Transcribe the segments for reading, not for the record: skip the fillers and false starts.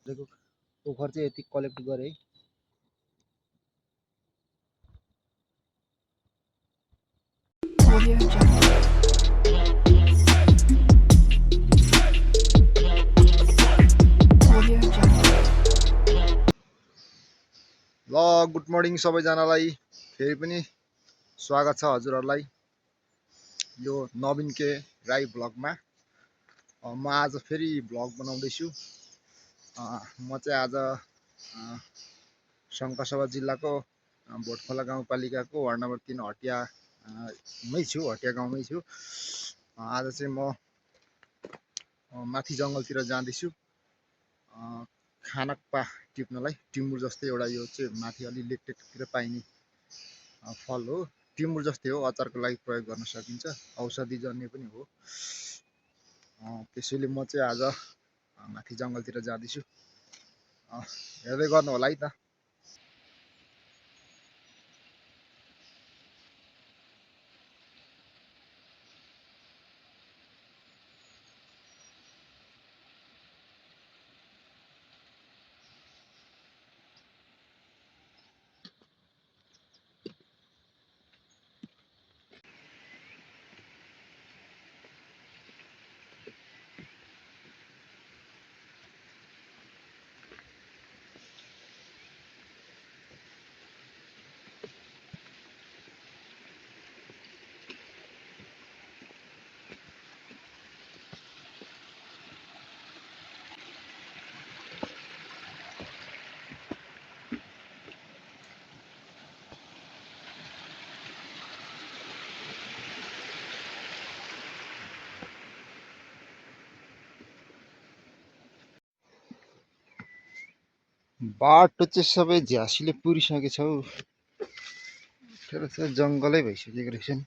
ओखर चाहिँ यति कलेक्ट गरेँ है। ल गुड मर्निङ सबैजनालाई, फेरि पनि स्वागत छ हजुरहरूलाई यो नवीन के राई भ्लगमा। म आज फेरि भ्लग बनाउँदैछु। म चाहिँ आज सङ्खुवासभा जिल्लाको भोटखोला गाउँपालिकाको वार्ड नम्बर 3 हटिया मै छु, हटिया गाउँमै छु। आज चाहिँ म माथि जङ्गलतिर जाँदैछु खानक्पा टिप्नलाई। टिमुर जस्तै एउटा यो चाहिँ माथि अलि लेकटेकतिर पाइने फल हो। टिमुर जस्तै हो, अचारको लागि प्रयोग गर्न सकिन्छ, औषधि जन्य पनि हो। त्यसैले म चाहिँ आज माथि जङ्गलतिर जाँदैछु, हेर्दै गर्नु होला है त। बाटो चाहिँ सबै झ्यासीले पुरिसकेछ हौ। तर चाहिँ जङ्गलै भइसकेको रहेछ नि,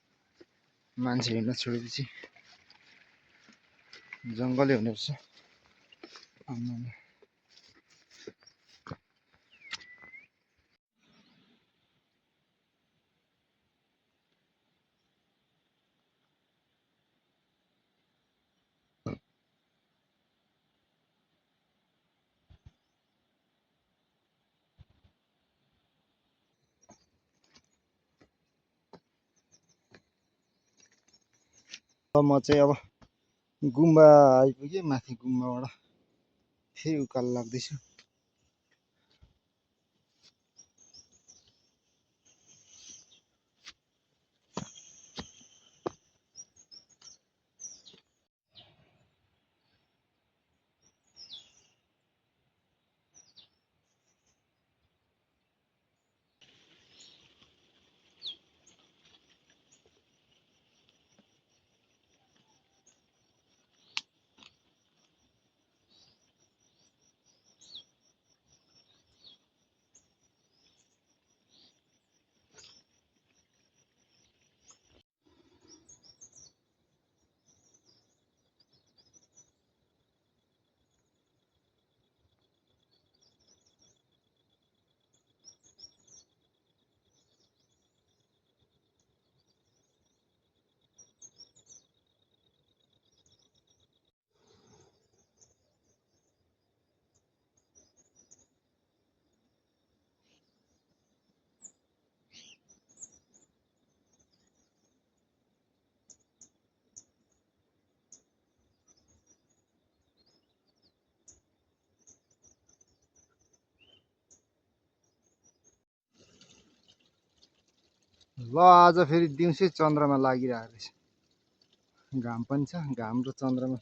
मान्छे हिँड्न छोडेपछि जङ्गलै हुने रहेछ। म चाहिँ अब गुम्बा आइपुगेँ, माथि गुम्बाबाट फेरि उकालो लाग्दैछु। ल आज फेरि दिउँसै चन्द्रमा लागिरहेको रहेछ, घाम पनि छ। घाम र चन्द्रमा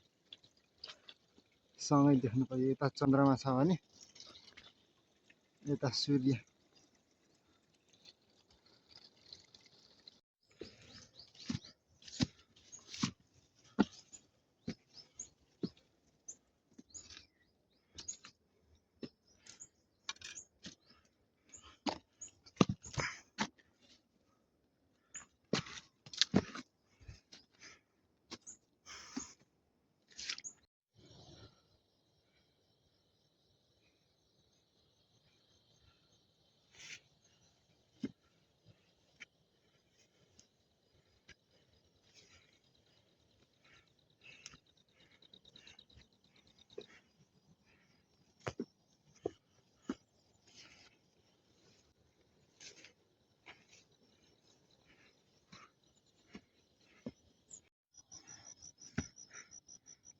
सँगै देख्नु पर्यो। यता चन्द्रमा छ भने यता सूर्य।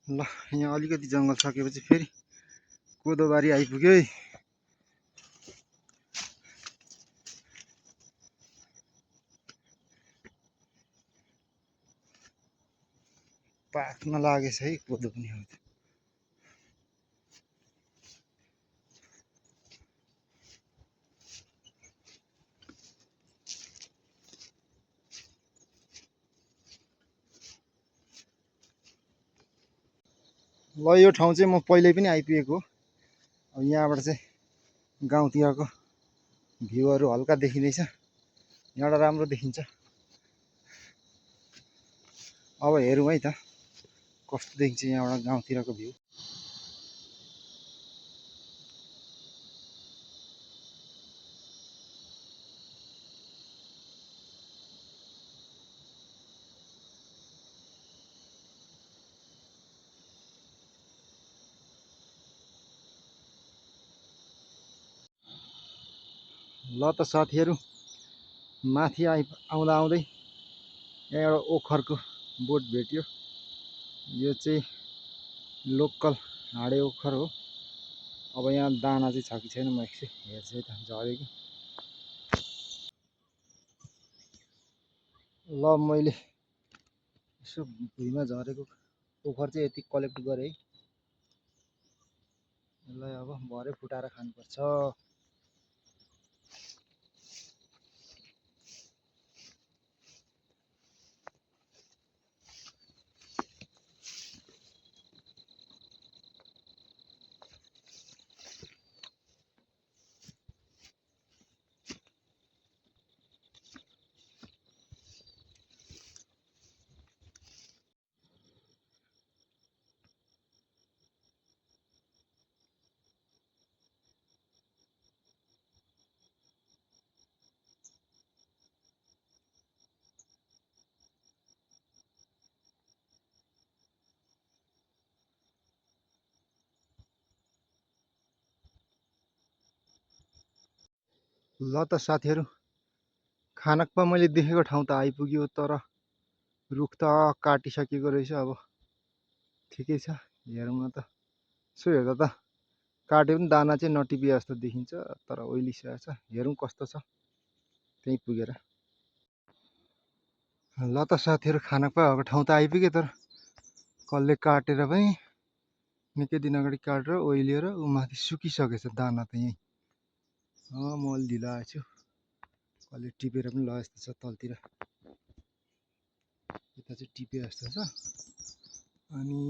ल यहाँ अलिकति जङ्गल सकेपछि फेरि कोदोबारी आइपुग्यो है। पाक्न लागेछ है कोदो पनि हो। ल यो ठाउँ चाहिँ म पहिल्यै पनि आइपुगेको हो। अब यहाँबाट चाहिँ गाउँतिरको भ्यूहरू हल्का देखिँदैछ, यहाँबाट राम्रो देखिन्छ। अब हेरौँ है त कस्तो देखिन्छ यहाँबाट गाउँतिरको भ्यू। ल त साथीहरू, माथि आउँदा आउँदै यहाँ एउटा ओखरको बोट भेट्यो। यो चाहिँ लोकल हाडे ओखर हो। अब यहाँ दाना चाहिँ छ कि छैन म एकछिन हेर्छु है त, झऱ्यो कि। ल मैले यसो भुइँमा झरेको ओखर चाहिँ यति कलेक्ट गरेँ है। यसलाई अब भरे फुटाएर खानुपर्छ। ल त साथीहरू, खानकमा मैले देखेको ठाउँ त आइपुग्यो, तर रुख त काटिसकेको रहेछ। अब ठिकै छ, हेरौँ न त। यसो हेर्दा त काट्यो पनि दाना चाहिँ नटिपे जस्तो देखिन्छ, तर ओइलिसकेको छ। हेरौँ कस्तो छ त्यहीँ पुगेर। ल त साथीहरू, खानक भएको ठाउँ त आइपुग्यो, तर कसले काटेर पनि निकै दिन अगाडि काटेर ओइलिएर ऊ माथि सुकिसकेछ दाना त यहीँ। म अलि ढिलो आएछु, कसले टिपेर पनि ल जस्तो छ। तलतिर यता चाहिँ टिपे जस्तो छ, अनि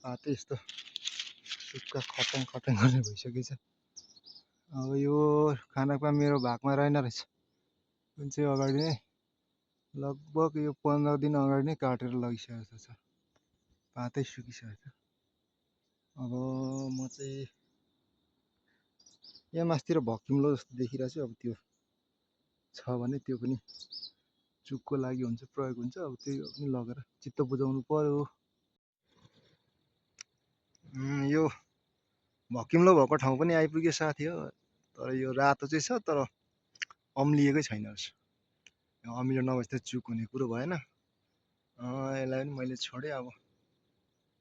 पातै यस्तो सुक्खा खटङ खटङ गर्ने भइसकेछ। अब यो खानकमा मेरो भागमा रहेन रहेछ, जुन चाहिँ अगाडि नै लगभग यो 15 दिन अगाडि नै काटेर लगिसकेको जस्तो छ, पातै सुकिसकेको छ। अब म चाहिँ यहाँ मास्तिर भक्किम्लो जस्तो देखिरहेको छु। अब त्यो छ भने त्यो पनि चुकको लागि हुन्छ, प्रयोग हुन्छ। अब त्यो पनि लगेर चित्त बुझाउनु पर्यो। यो भक्किम्लो भएको ठाउँ पनि आइपुग्यो साथी हो, तर यो रातो चाहिँ छ, तर अम्लिएकै छैन रहेछ। अमिलो नभएपछि त चुक हुने कुरो भएन। यसलाई पनि मैले छोडेँ। अब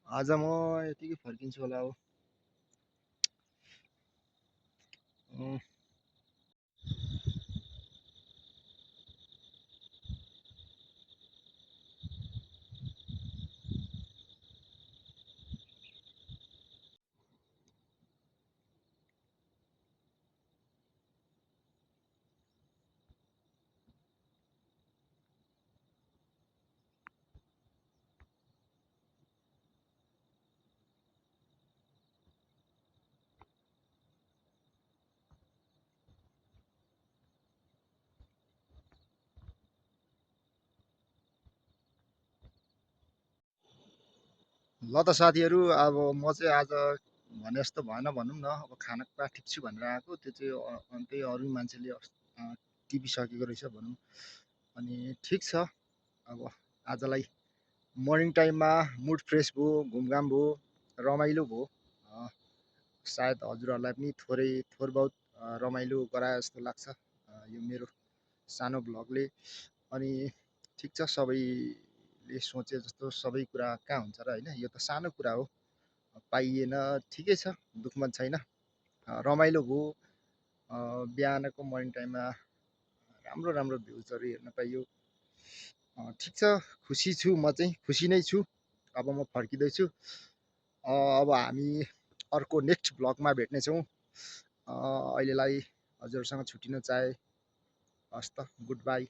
आज म यतिकै फर्किन्छु होला। अब ल त साथीहरू, अब म चाहिँ आज भने जस्तो भएन भनौँ न। अब खानका टिप्छु भनेर आएको, त्यो चाहिँ त्यही अरू मान्छेले टिपिसकेको रहेछ भनौँ। अनि ठिक छ, अब आजलाई मर्निङ टाइममा मुड फ्रेस भयो, घुमघाम भयो, रमाइलो भयो। सायद हजुरहरूलाई पनि थोर बहुत रमाइलो गराए जस्तो लाग्छ यो मेरो सानो भ्लगले। अनि ठिक छ, सबै हामीले सोचे जस्तो सबै कुरा कहाँ हुन्छ र होइन, यो त सानो कुरा हो, पाइएन ठिकै छ, दुःखमा छैन। रमाइलो भयो, बिहानको मर्निङ टाइममा राम्रो राम्रो भ्युजहरू हेर्न पाइयो। ठिक छ, खुसी छु, म चाहिँ खुसी नै छु। अब म फर्किँदैछु। अब हामी अर्को नेक्स्ट भ्लगमा भेट्नेछौँ। अहिलेलाई हजुरहरूसँग छुट्टिन चाहे। हस् त, गुड बाई।